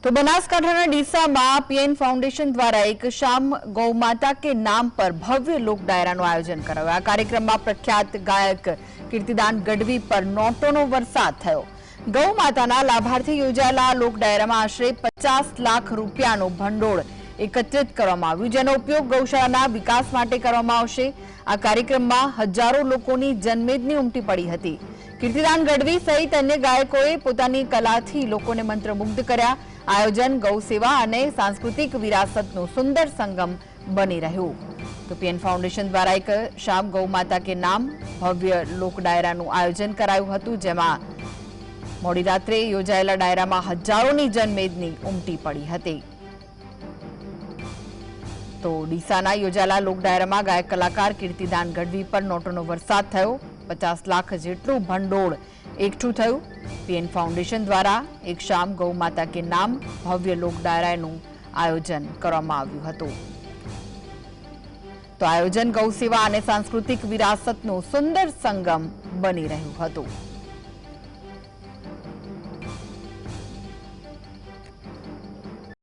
तो बनासकांठाना डीसामां PN foundation द्वारा एक शाम गौ माता के नाम पर भव्य लोक डायराનું आयोजन कराયું। આ કાર્યક્રમમાં પ્રખ્યાત ગાયક કીર્તિદાન ગઢવી પર નોટોનો વરસાદ થયો। ગૌ માતાના લાભાર્થી યોજાયેલા લોક ડાયરામાં આશરે 50 લાખ રૂપિયાનું ભંડોળ એકત્રિત કરવામાં આવ્યું, જેનો ઉપયોગ ગૌશાળાના વિકાસ માટે કરવામાં આવશે। આ કાર્યક્રમમાં હજારો લોકોની જનમેદની ઉમટી પડી હતી। કીર્તિદાન ગઢવી સહિત અન્ય ગાયકોએ પોતાની કલાથી લોકોને મંત્રમુગ્ધ કર્યા। आयोजन गौ सेवा और सांस्कृतिक विरासतनो सुंदर संगम बनी रह्यो। तो पीएन फाउंडेशन द्वारा एक शाम गौ माता के नाम भव्य लोक डायराનું आयोजन कराયું હતું, જેમાં મોડી રાત્રે યોજાયેલા ડાયરામાં હજારોની જનમેદની ઉમટી પડી હતી। તો ડીસાના યોજાયેલા લોક ડાયરામાં ગાયક કલાકાર કીર્તિદાન ગઢવી પર નોટોનો વરસાદ થયો। 50 લાખ જેટલું ભંડોળ એકઠું થયું। पीएन फाउंडेशन द्वारा एक शाम गौ माता के नाम भव्य लोक डायराનું आयोजन કરવામાં આવ્યું હતું। तो आयोजन गौ सेवा અને सांस्कृतिक विरासतનો सुंदर संगम बनी રહ્યું હતું।